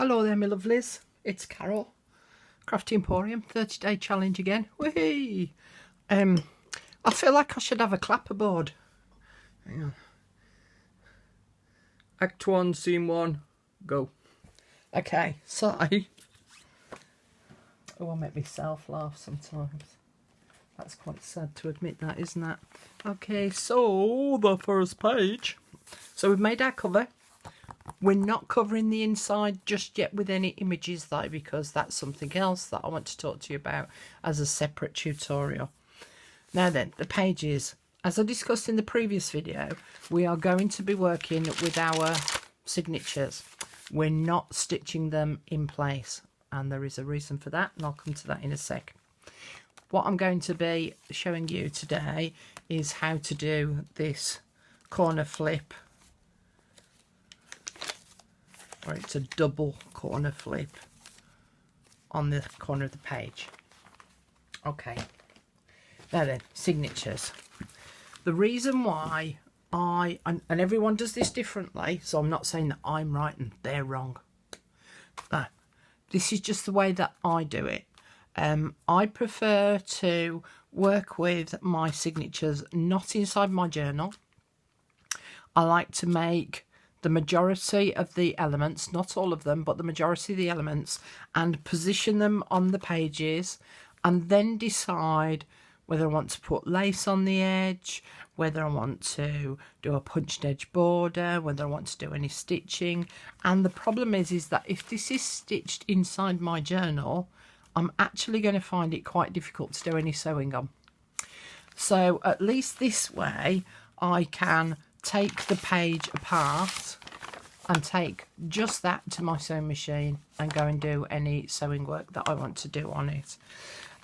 Hello there, my lovelies. It's Carol, Crafty Emporium, 30-day challenge again. Whee! I feel like I should have a clapperboard. Hang on. Act 1, Scene 1, go. Okay, so... Oh, I make myself laugh sometimes. That's quite sad to admit that, isn't it? Okay, so the first page. So we've made our cover. We're not covering the inside just yet with any images though, because that's something else that I want to talk to you about as a separate tutorial. Now then, the pages. As I discussed in the previous video, we are going to be working with our signatures. We're not stitching them in place, and there is a reason for that, and I'll come to that in a sec. What I'm going to be showing you today is how to do this corner flip, where it's a double corner flip on the corner of the page. Okay, now then, signatures. The reason why and everyone does this differently, so I'm not saying that I'm right and they're wrong. No, this is just the way that I do it. I prefer to work with my signatures not inside my journal. I like to make the majority of the elements, not all of them, but the majority of the elements, and position them on the pages, and then decide whether I want to put lace on the edge, whether I want to do a punched edge border, whether I want to do any stitching. And the problem is that if this is stitched inside my journal, I'm actually going to find it quite difficult to do any sewing on. So at least this way I can take the page apart and take just that to my sewing machine and go and do any sewing work that I want to do on it.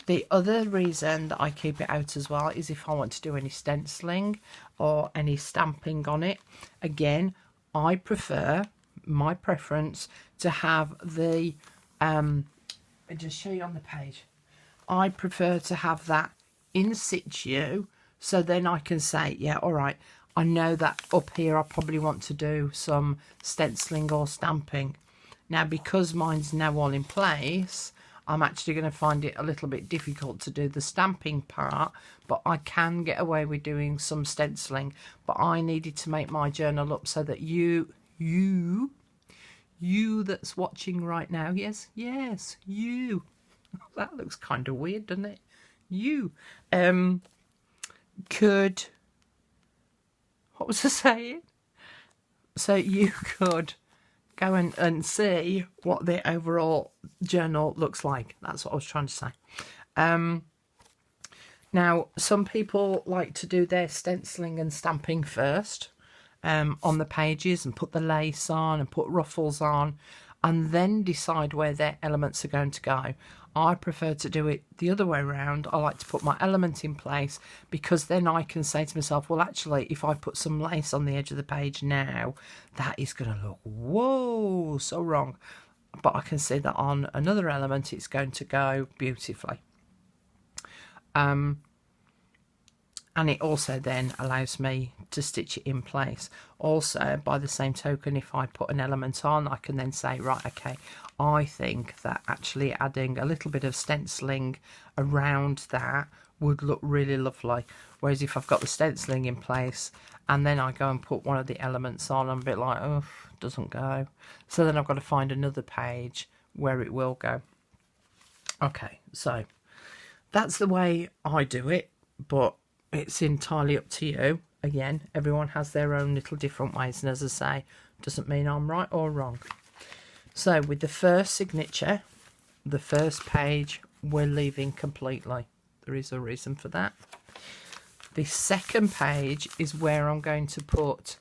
The other reason that I keep it out as well is if I want to do any stenciling or any stamping on it. Again, I prefer, my preference, to have the I'll just show you on the page. I prefer to have that in situ, so then I can say, yeah, all right, I know that up here I probably want to do some stenciling or stamping. Now, because mine's now all in place, I'm actually going to find it a little bit difficult to do the stamping part, but I can get away with doing some stenciling. But I needed to make my journal up so that you that's watching right now, yes, you, that looks kind of weird, doesn't it? You could, what was I saying? So you could go and see what the overall journal looks like. That's what I was trying to say. Now, some people like to do their stenciling and stamping first on the pages and put the lace on and put ruffles on and then decide where their elements are going to go. I prefer to do it the other way around. I like to put my element in place, because then I can say to myself, well, actually, if I put some lace on the edge of the page now, that is going to look, whoa, so wrong. But I can see that on another element, it's going to go beautifully. And it also then allows me to stitch it in place. Also, by the same token, if I put an element on, I can then say, right, okay, I think that actually adding a little bit of stenciling around that would look really lovely. Whereas if I've got the stenciling in place and then I go and put one of the elements on, I'm a bit like, oh, doesn't go. So then I've got to find another page where it will go. Okay, so that's the way I do it, but it's entirely up to you. Again, everyone has their own little different ways, and as I say, doesn't mean I'm right or wrong. So with the first signature, the first page we're leaving completely. There is a reason for that. The second page is where I'm going to put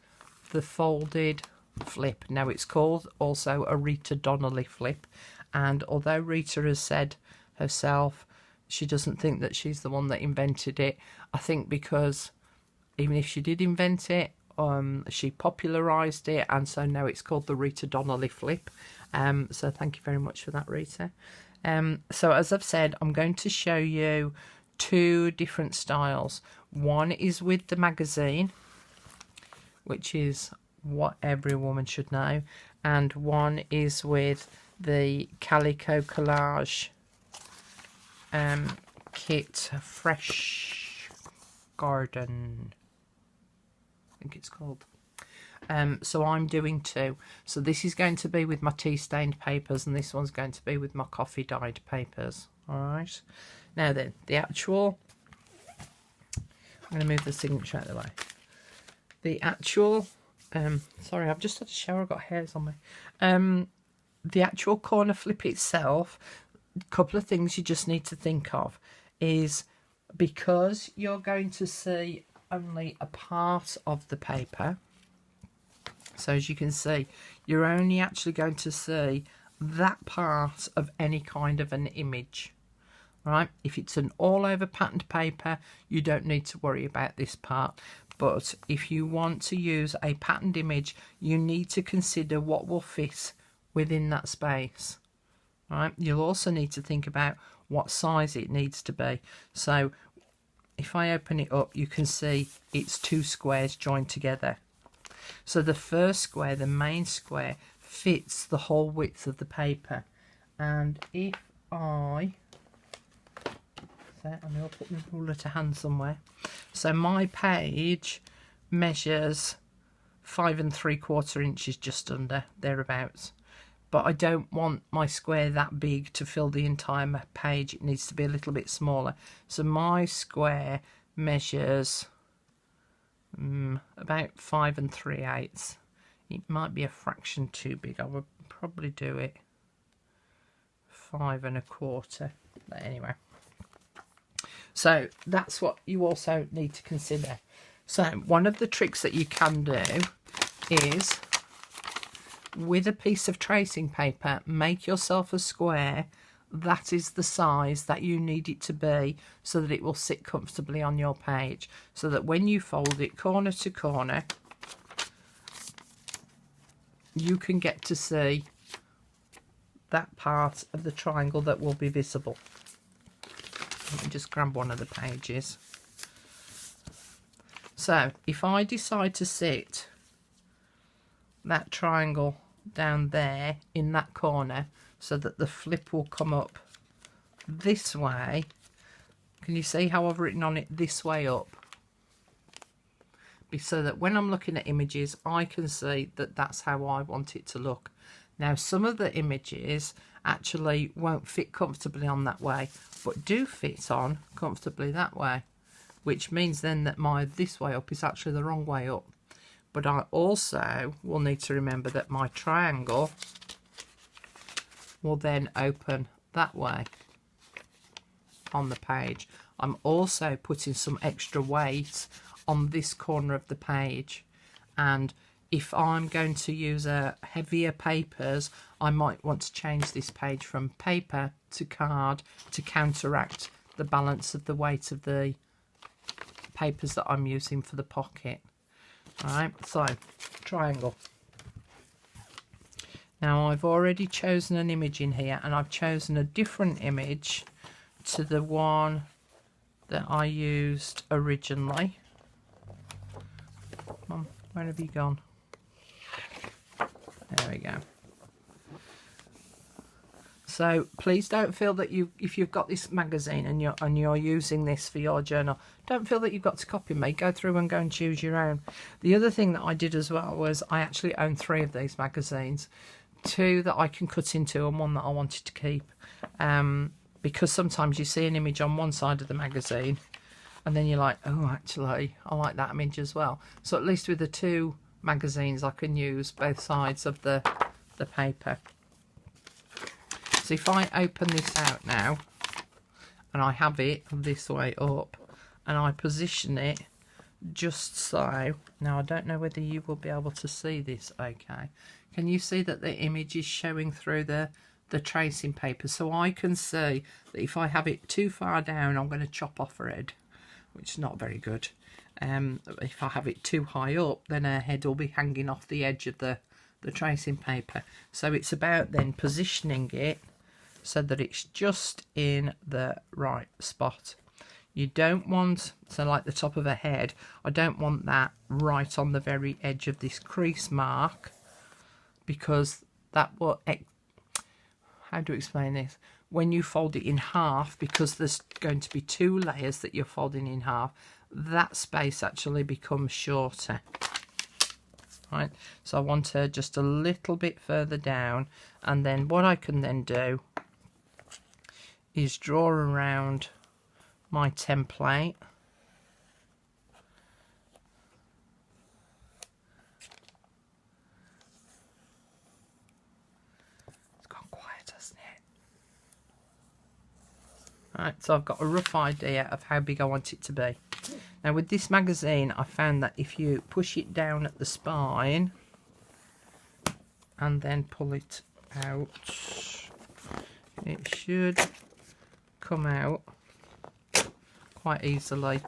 the folded flip. Now, it's called also a Rita Donnelly flip, and although Rita has said herself she doesn't think that she's the one that invented it, I think because even if she did invent it, she popularised it, and so now it's called the Rita Donnelly flip. So thank you very much for that, Rita. So as I've said, I'm going to show you two different styles. One is with the magazine, which is what every woman should know, and one is with the Calico Collage kit, Fresh Garden, I think it's called. So I'm doing 2. So this is going to be with my tea stained papers, and this one's going to be with my coffee dyed papers. All right. Now then, the actual, I'm going to move the signature out of the way. The actual, sorry, I've just had a shower, I've got hairs on me. The actual corner flip itself, a couple of things you just need to think of is, because you're going to see only a part of the paper, so as you can see, you're only actually going to see that part of any kind of an image, right? If it's an all over patterned paper, you don't need to worry about this part. But if you want to use a patterned image, you need to consider what will fit within that space, right? You'll also need to think about what size it needs to be. So if I open it up, you can see it's 2 squares joined together. So the first square, the main square, fits the whole width of the paper. And if I'm going to put my ruler to hand somewhere. So my page measures 5 3/4 inches, just under, thereabouts. But I don't want my square that big to fill the entire page. It needs to be a little bit smaller. So my square measures about 5 3/8. It might be a fraction too big. I would probably do it 5 1/4. But anyway, so that's what you also need to consider. So one of the tricks that you can do is, with a piece of tracing paper, make yourself a square that is the size that you need it to be, so that it will sit comfortably on your page, so that when you fold it corner to corner, you can get to see that part of the triangle that will be visible. Let me just grab one of the pages. So if I decide to sit that triangle down there in that corner, so that the flip will come up this way, can you see how I've written on it this way up? So that when I'm looking at images, I can see that that's how I want it to look. Now some of the images actually won't fit comfortably on that way, but do fit on comfortably that way, which means then that my this way up is actually the wrong way up. But I also will need to remember that my triangle will then open that way on the page. I'm also putting some extra weight on this corner of the page, and if I'm going to use heavier papers, I might want to change this page from paper to card to counteract the balance of the weight of the papers that I'm using for the pocket. Alright, so triangle. Now I've already chosen an image in here, and I've chosen a different image to the one that I used originally. Come on, where have you gone? There we go. So please don't feel that if you've got this magazine and you're using this for your journal, don't feel that you've got to copy me. Go through and go and choose your own. The other thing that I did as well was I actually own 3 of these magazines, 2 that I can cut into and 1 that I wanted to keep, because sometimes you see an image on one side of the magazine and then you're like, oh, actually I like that image as well. So at least with the 2 magazines I can use both sides of the paper. So if I open this out now, and I have it this way up, and I position it just so, now I don't know whether you will be able to see this okay. Can you see that the image is showing through the tracing paper? So I can see that if I have it too far down, I'm going to chop off her head, which is not very good. If I have it too high up, then her head will be hanging off the edge of the tracing paper. So it's about then positioning it so that it's just in the right spot. You don't want, so like the top of her head, I don't want that right on the very edge of this crease mark, because that will how do I explain this? When you fold it in half, because there's going to be 2 layers that you're folding in half, that space actually becomes shorter. Right, so I want her just a little bit further down, and then what I can then do is draw around my template. It's gone quiet, hasn't it? Right, so I've got a rough idea of how big I want it to be. Now with this magazine, I found that if you push it down at the spine and then pull it out, it should come out quite easily,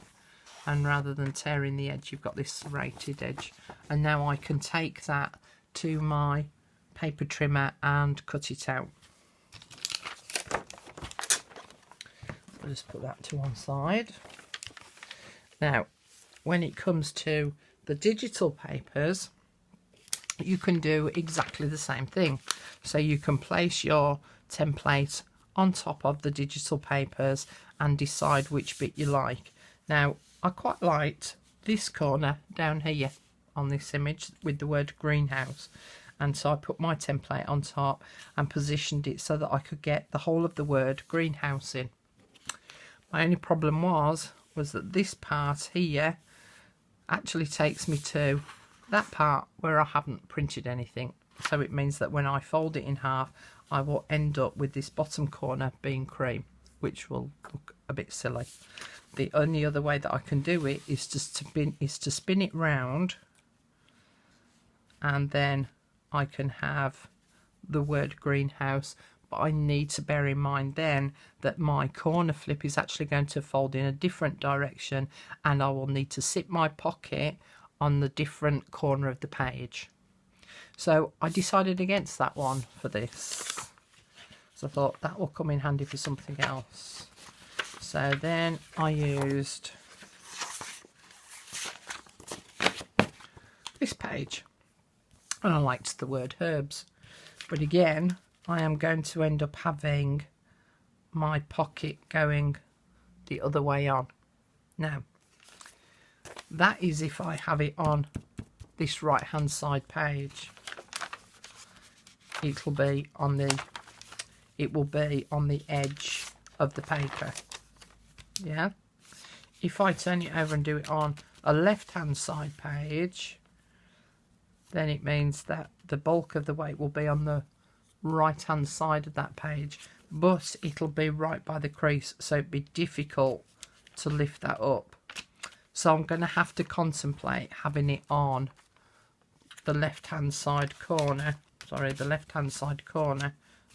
and rather than tearing the edge, you've got this serrated edge. And now I can take that to my paper trimmer and cut it out. I'll just put that to one side. Now, when it comes to the digital papers, you can do exactly the same thing. So you can place your template on top of the digital papers and decide which bit you like. Now, I quite liked this corner down here on this image with the word greenhouse. And so I put my template on top and positioned it so that I could get the whole of the word greenhouse in. My only problem was that this part here actually takes me to that part where I haven't printed anything. So it means that when I fold it in half, I will end up with this bottom corner being cream, which will look a bit silly. The only other way that I can do it is just to spin it round, and then I can have the word greenhouse. But I need to bear in mind then that my corner flip is actually going to fold in a different direction, and I will need to sit my pocket on the different corner of the page. So I decided against that one for this. So I thought that will come in handy for something else. So then I used this page, and I liked the word herbs. But again, I am going to end up having my pocket going the other way on. Now, that is if I have it on this right hand side page. It will be on the edge of the paper. Yeah. If I turn it over and do it on a left hand side page, then it means that the bulk of the weight will be on the right hand side of that page, but it'll be right by the crease, so it'd be difficult to lift that up. So I'm going to have to contemplate having it on the left hand side corner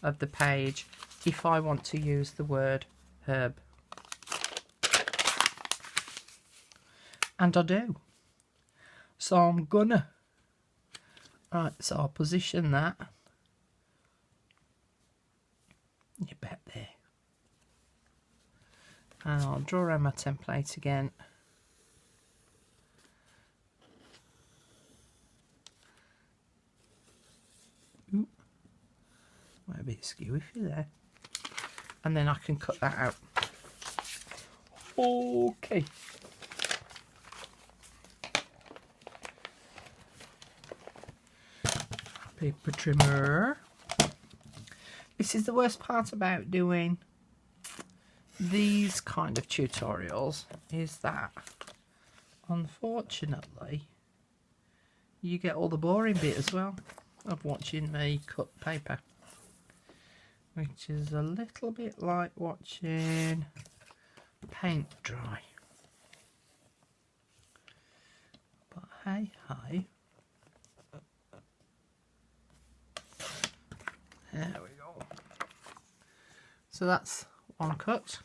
of the page if I want to use the word herb. And I do. So I'm gonna, right, so I'll position that. You bet there. And I'll draw around my template again. Ooh. Might be a bit skewy there. And then I can cut that out. Okay. Paper trimmer. This is the worst part about doing these kind of tutorials, is that unfortunately you get all the boring bit as well of watching me cut paper, which is a little bit like watching paint dry. But hey, hi. There we go. So that's one cut.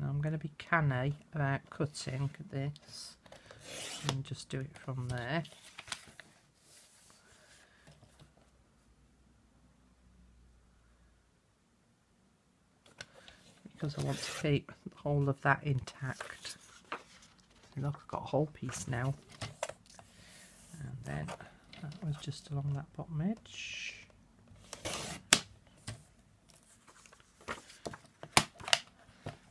Now I'm going to be canny about cutting this and just do it from there. because I want to keep the whole of that intact. Look, I've got a whole piece now. And then that was just along that bottom edge.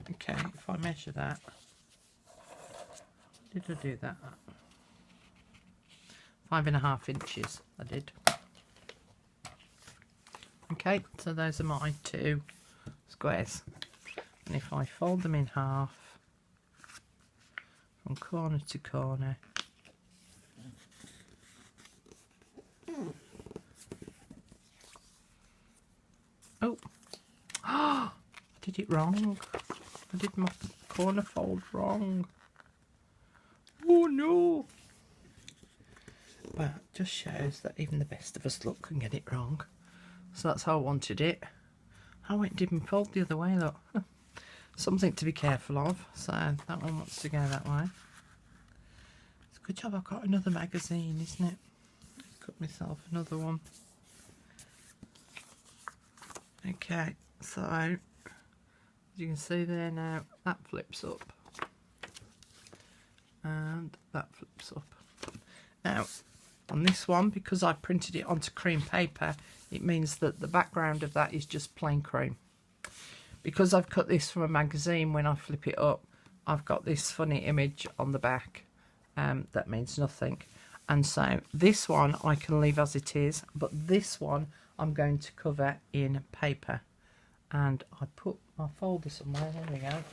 Okay, if I measure that, did I do that? 5.5 inches I did. Okay, so those are my 2 squares. And if I fold them in half from corner to corner, oh, I did it wrong. I did my corner fold wrong. Oh no! Well, it just shows that even the best of us can get it wrong. So that's how I wanted it. I went and did my fold the other way, look. Something to be careful of. So that one wants to go that way. It's a good job I've got another magazine, isn't it? Cut myself another one. Okay, so as you can see there now, that flips up. And that flips up. Now, on this one, because I printed it onto cream paper, it means that the background of that is just plain cream. Because I've cut this from a magazine, when I flip it up, I've got this funny image on the back. That means nothing. And so this one I can leave as it is, but this one I'm going to cover in paper. And I put my folder somewhere, there we go.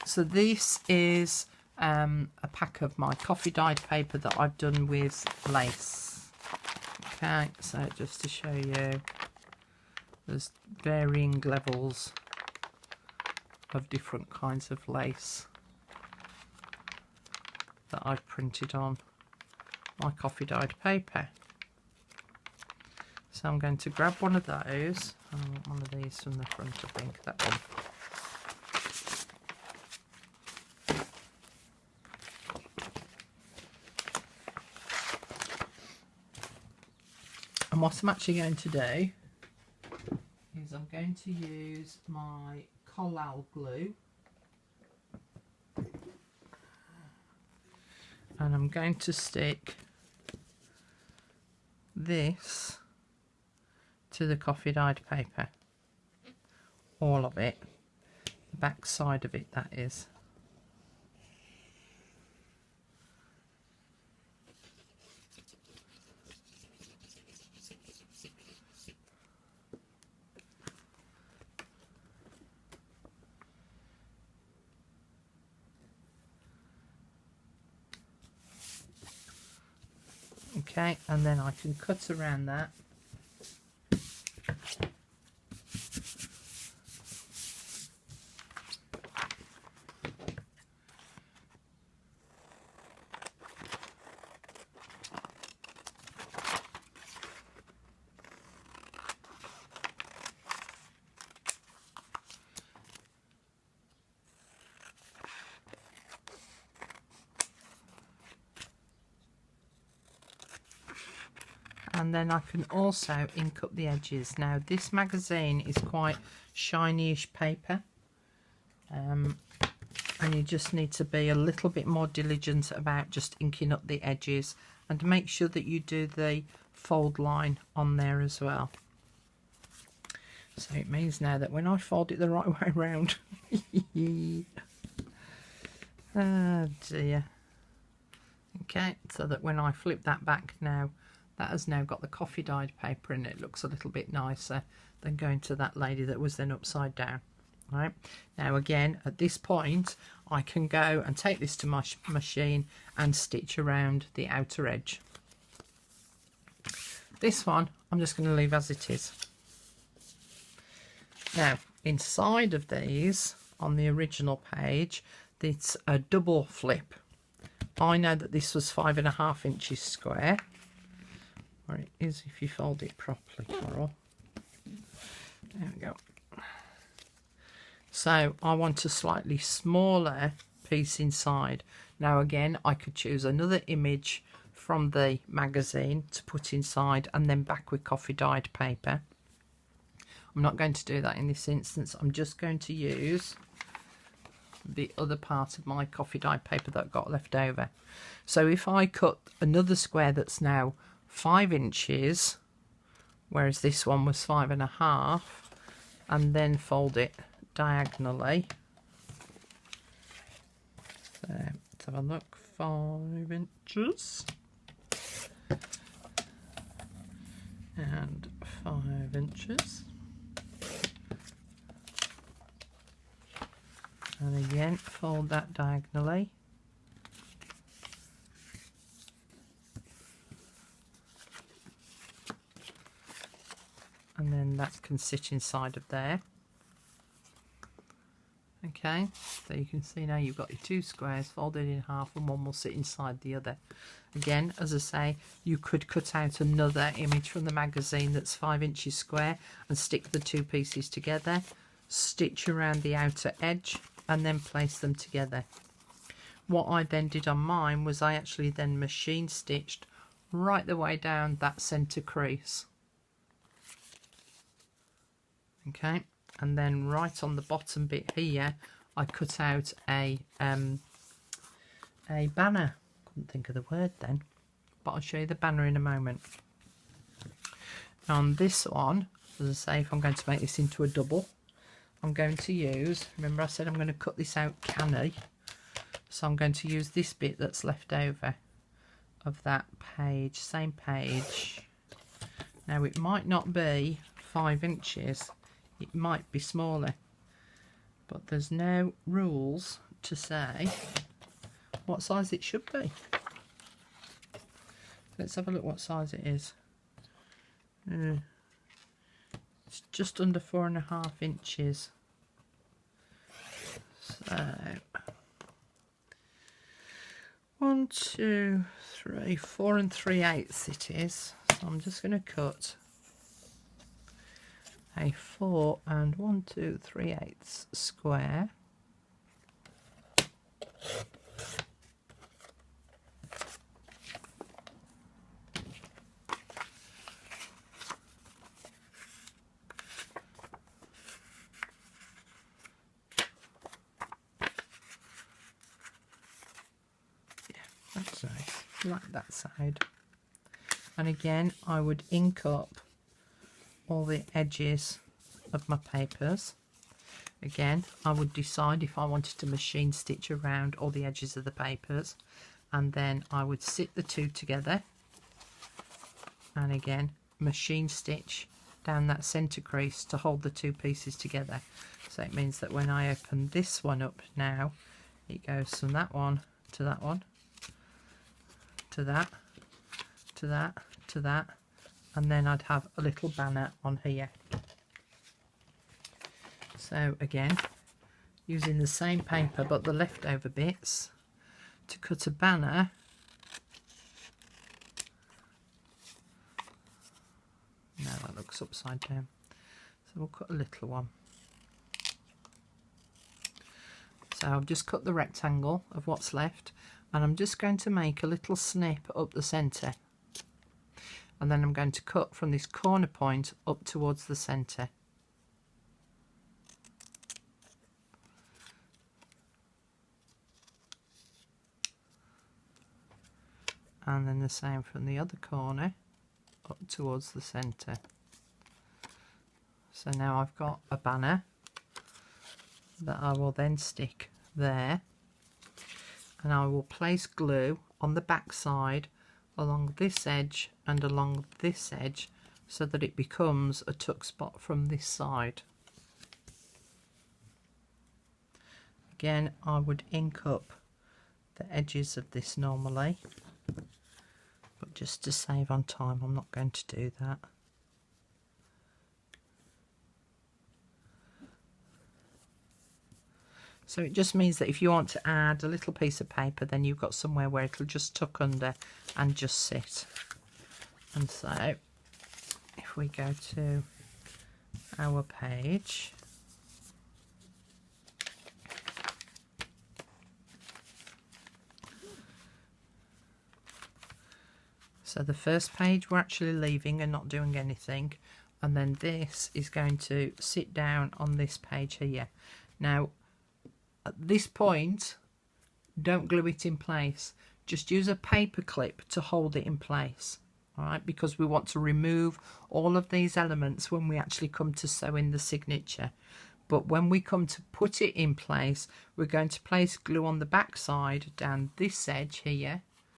So this is a pack of my coffee dyed paper that I've done with lace. Okay, so just to show you, there's varying levels of different kinds of lace that I've printed on my coffee dyed paper. So I'm going to grab one of those. I want one of these from the front, I think, that one. And what I'm actually going to do is I'm going to use my collage glue, and I'm going to stick this to the coffee dyed paper, all of it, the back side of it, that is. Okay, and then I can cut around that. And then I can also ink up the edges. Now this magazine is quite shiny-ish paper, and you just need to be a little bit more diligent about just inking up the edges, and make sure that you do the fold line on there as well. So it means now that when I fold it the right way around, oh dear. Okay, so that when I flip that back now, that has now got the coffee dyed paper and it looks a little bit nicer than going to that lady that was then upside down. Right, now again at this point I can go and take this to my machine and stitch around the outer edge. This one I'm just going to leave as it is. Now inside of these, on the original page, it's a double flip. I know that this was 5.5 inches square. Or it is if you fold it properly, Coral. There we go. So I want a slightly smaller piece inside. Now again, I could choose another image from the magazine to put inside and then back with coffee dyed paper. I'm not going to do that in this instance. I'm just going to use the other part of my coffee dye paper that I've got left over. So if I cut another square that's now 5 inches, whereas this one was 5.5, and then fold it diagonally. So let's have a look. 5 inches and 5 inches, and again fold that diagonally. And then that can sit inside of there. Okay, so you can see now you've got your 2 squares folded in half, and one will sit inside the other. Again, as I say, you could cut out another image from the magazine that's 5 inches square and stick the 2 pieces together, stitch around the outer edge, and then place them together. What I then did on mine was I actually then machine stitched right the way down that centre crease. Okay, and then right on the bottom bit here I cut out a banner. Couldn't think of the word then, but I'll show you the banner in a moment. On this one, as I say, if I'm going to make this into a double, I'm going to use, remember I said I'm going to cut this out canny, so I'm going to use this bit that's left over of that page, same page. Now it might not be 5 inches, it might be smaller, but there's no rules to say what size it should be. Let's have a look what size it is. It's just under 4.5 inches. So 1, 2, 3, 4 3/8 it is. So I'm just going to cut a 4 and 1, 2, 3/8 square. That's nice, like that side. And again, I would ink up all the edges of my papers. Again, I would decide if I wanted to machine stitch around all the edges of the papers, and then I would sit the 2 together, and again machine stitch down that centre crease to hold the 2 pieces together. So it means that when I open this one up now, it goes from that one to that one, to that, to that, to that, and then I'd have a little banner on here. So again, using the same paper but the leftover bits to cut a banner. No, that looks upside down, so we'll cut a little one. So I've just cut the rectangle of what's left, and I'm just going to make a little snip up the centre, and then I'm going to cut from this corner point up towards the centre. And then the same from the other corner up towards the centre. So now I've got a banner that I will then stick there, and I will place glue on the back side along this edge and along this edge so that it becomes a tuck spot from this side. Again, I would ink up the edges of this normally, but just to save on time I'm not going to do that. So it just means that if you want to add a little piece of paper, then you've got somewhere where it'll just tuck under and just sit. And so if we go to our page, so the first page we're actually leaving and not doing anything, and then this is going to sit down on this page here. Now at this point, don't glue it in place, just use a paper clip to hold it in place. All right, because we want to remove all of these elements when we actually come to sew in the signature. But when we come to put it in place, we're going to place glue on the back side down this edge here,